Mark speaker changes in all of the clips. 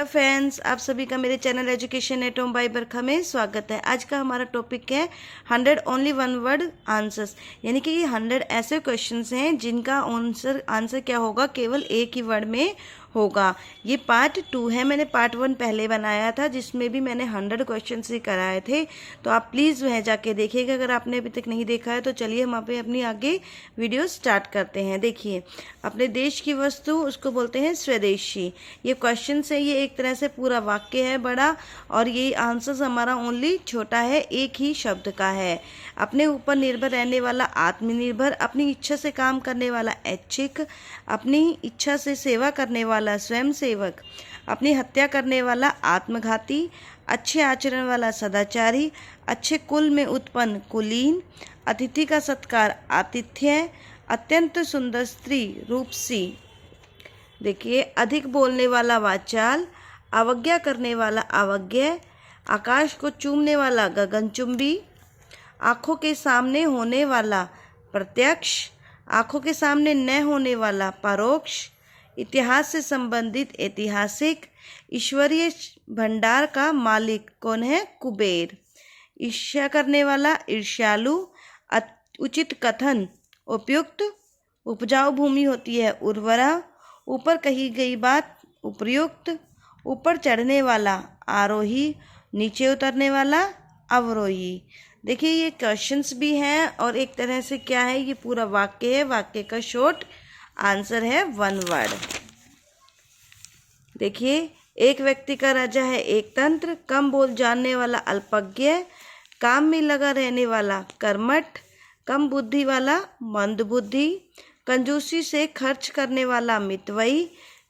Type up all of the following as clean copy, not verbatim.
Speaker 1: Friends, आप सभी का मेरे channel education at home by Barkha में स्वागत है। आज का हमारा टॉपिक है 100 ओनली वन वर्ड आंसर्स, यानी कि ये 100 ऐसे क्वेश्चंस हैं जिनका आंसर क्या होगा, केवल एक ही वर्ड में होगा। ये पार्ट 2 है। मैंने पार्ट 1 पहले बनाया था जिसमें भी मैंने 100 क्वेश्चन ही कराए थे, तो आप प्लीज़ वह जाके देखिएगा अगर आपने अभी तक नहीं देखा है। तो चलिए हम अपनी आगे वीडियो स्टार्ट करते हैं। देखिए, अपने देश की वस्तु उसको बोलते हैं स्वदेशी। ये क्वेश्चन है, ये एक तरह से पूरा वाक्य है बड़ा, और ये आंसर हमारा ओनली छोटा है, एक ही शब्द का है। अपने ऊपर निर्भर रहने वाला आत्मनिर्भर, अपनी इच्छा से काम करने वाला ऐच्छिक, अपनी इच्छा से सेवा करने वाला स्वयं सेवक, अपनी हत्या करने वाला आत्मघाती, अच्छे आचरण वाला सदाचारी, अच्छे कुल में उत्पन्न कुलीन, अतिथि का सत्कार आतिथ्य, अत्यंत सुंदर स्त्री रूपसी। देखिए, अधिक बोलने वाला वाचाल, अवज्ञा करने वाला अवज्ञ, आकाश को चूमने वाला गगनचुंबी, आँखों के सामने होने वाला प्रत्यक्ष, आँखों के सामने न होने वाला परोक्ष, इतिहास से संबंधित ऐतिहासिक, ईश्वरीय भंडार का मालिक कौन है, कुबेर, ईर्ष्या करने वाला ईर्ष्यालु, उचित कथन उपयुक्त, उपजाऊ भूमि होती है उर्वरा, ऊपर कही गई बात उपयुक्त, ऊपर चढ़ने वाला आरोही, नीचे उतरने वाला अवरोही। देखिए, ये क्वेश्चंस भी हैं और एक तरह से क्या है, ये पूरा वाक्य है। वाक्य का शॉर्ट आंसर है वन वर्ड। देखिए, एक व्यक्ति का राजा है एक तंत्र, कम बोल जानने वाला अल्पज्ञ, काम में लगा रहने वाला कर्मठ, कम बुद्धि वाला मंद बुद्धि, कंजूसी से खर्च करने वाला मितव्ययी,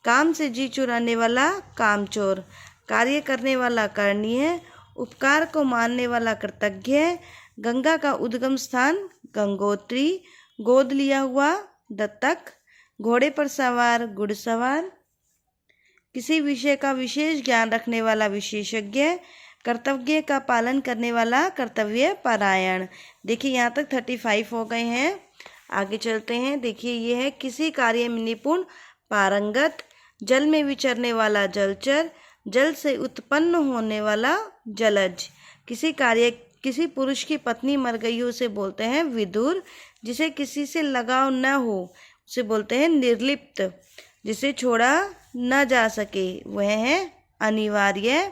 Speaker 1: काम से जी चुराने वाला कामचोर, कार्य करने वाला करणीय, उपकार को मानने वाला कृतज्ञ, गंगा का उद्गम स्थान गंगोत्री, गोद लिया हुआ दत्तक, घोड़े पर सवार घुड़सवार, किसी विषय का विशेष ज्ञान रखने वाला विशेषज्ञ, कर्तव्य का पालन करने वाला कर्तव्य परायण। देखिए, यहाँ तक 35 हो गए हैं। आगे चलते हैं। देखिए, ये है किसी कार्य में निपुण पारंगत, जल में विचरने वाला जलचर, जल से उत्पन्न होने वाला जलज, किसी पुरुष की पत्नी मर गई हो उसे बोलते हैं विदुर, जिसे किसी से लगाव न हो उसे बोलते हैं निर्लिप्त, जिसे छोड़ा न जा सके वह है अनिवार्य,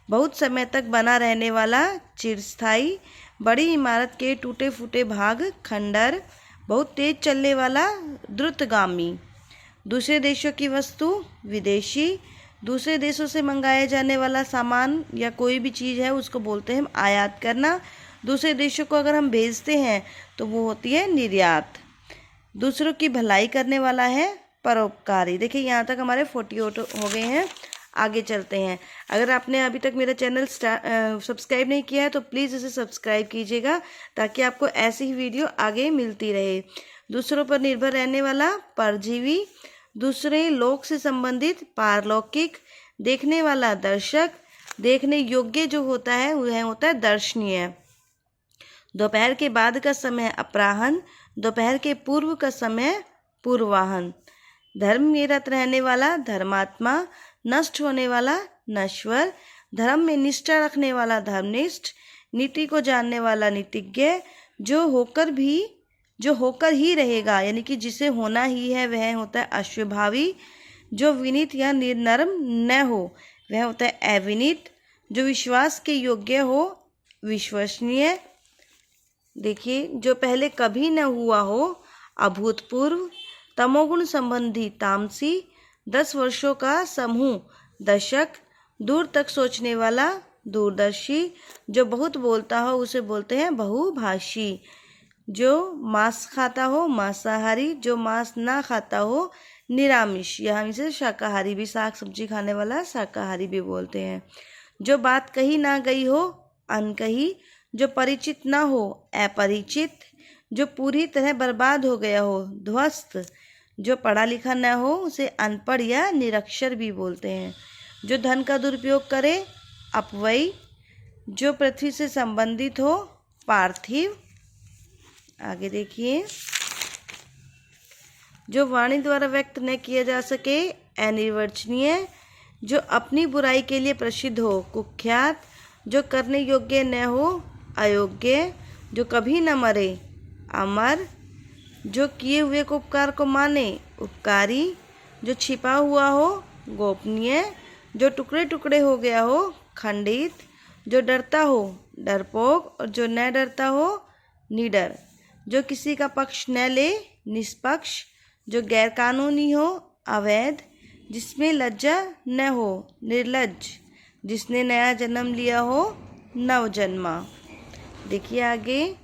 Speaker 1: बहुत समय तक बना रहने वाला चिरस्थायी, बड़ी इमारत के टूटे फूटे भाग खंडर, बहुत तेज चलने वाला द्रुतगामी, दूसरे देशों की वस्तु विदेशी, दूसरे देशों से मंगाए जाने वाला सामान या कोई भी चीज़ है उसको बोलते हैं आयात करना। दूसरे देशों को अगर हम भेजते हैं तो वो होती है निर्यात। दूसरों की भलाई करने वाला है परोपकारी। देखिए, यहाँ तक हमारे 48 हो गए हैं। आगे चलते हैं। अगर आपने अभी तक मेरा चैनल सब्सक्राइब नहीं किया है तो प्लीज़ इसे सब्सक्राइब कीजिएगा ताकि आपको ऐसी ही वीडियो आगे मिलती रहे। दूसरों पर निर्भर रहने वाला परजीवी, दूसरे लोक से संबंधित पारलौकिक, देखने वाला दर्शक, देखने योग्य जो होता है वह होता है दर्शनीय। दोपहर के बाद का समय अपराह्न, दोपहर के पूर्व का समय पूर्वाह्न। धर्म में रत रहने वाला धर्मात्मा, नष्ट होने वाला नश्वर, धर्म में निष्ठा रखने वाला धर्मनिष्ठ, नीति को जानने वाला नीतिज्ञ, जो होकर ही रहेगा, यानी कि जिसे होना ही है वह होता है अश्वभावी, जो विनीत या निर्नर्म न हो वह होता है अविनीत, जो विश्वास के योग्य हो विश्वसनीय। देखिए, जो पहले कभी न हुआ हो अभूतपूर्व, तमोगुण संबंधी तामसी, 10 वर्षों का समूह दशक, दूर तक सोचने वाला दूरदर्शी, जो बहुत बोलता हो उसे बोलते हैं बहुभाषी, जो मांस खाता हो मांसाहारी, जो मांस ना खाता हो निरामिष, यहाँ इसे शाकाहारी भी, साग सब्जी खाने वाला शाकाहारी भी बोलते हैं। जो बात कही ना गई हो अनकही, जो परिचित ना हो अपरिचित, जो पूरी तरह बर्बाद हो गया हो ध्वस्त, जो पढ़ा लिखा न हो उसे अनपढ़ या निरक्षर भी बोलते हैं। जो धन का दुरुपयोग करे अपव्ययी, जो पृथ्वी से संबंधित हो पार्थिव। आगे देखिए, जो वाणी द्वारा व्यक्त न किया जा सके अनिर्वचनीय, जो अपनी बुराई के लिए प्रसिद्ध हो, कुख्यात, जो करने योग्य न हो, अयोग्य, जो कभी न मरे, अमर, जो किए हुए को उपकार को माने, उपकारी, जो छिपा हुआ हो, गोपनीय, जो टुकड़े टुकड़े हो गया हो, खंडित, जो डरता हो, डरपोक, और जो न डरता हो, निडर, जो किसी का पक्ष न ले, निष्पक्ष, जो गैरकानूनी हो, अवैध, जिसमें लज्जा न हो, निर्लज्ज, जिसने नया जन्म लिया हो, नवजन्मा। देखिए आगे,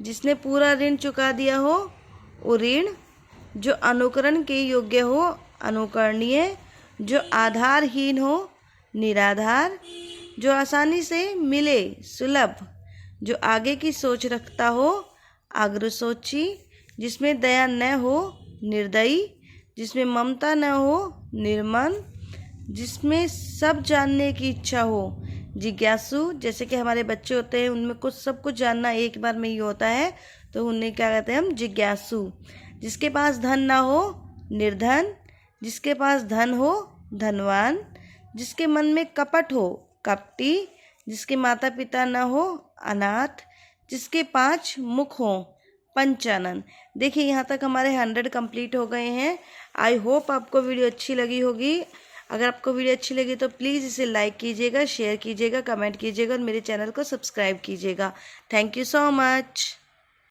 Speaker 1: जिसने पूरा ऋण चुका दिया हो, उऋण, जो अनुकरण के योग्य हो, अनुकरणीय, जो आधारहीन हो, निराधार, जो आसानी से मिले, सुलभ, जो आगे की सोच रखता हो, अग्रसोची, जिसमें दया न हो, निर्दयी, जिसमें ममता न हो, निर्मम, जिसमें सब जानने की इच्छा हो, जिज्ञासु, जैसे कि हमारे बच्चे होते हैं उनमें कुछ सब कुछ जानना एक बार में ही होता है, तो उन्हें क्या कहते हैं हम, जिज्ञासु, जिसके पास धन ना हो, निर्धन, जिसके पास धन हो, धनवान, जिसके मन में कपट हो, कपटी, जिसके माता पिता न हो, अनाथ, जिसके 5 मुख हों, पंचानन। देखिए यहाँ तक हमारे 100 कंप्लीट हो गए हैं। आई होप आपको वीडियो अच्छी लगी होगी। अगर आपको वीडियो अच्छी लगी तो प्लीज़ इसे लाइक कीजिएगा, शेयर कीजिएगा, कमेंट कीजिएगा और मेरे चैनल को सब्सक्राइब कीजिएगा। Thank you so much.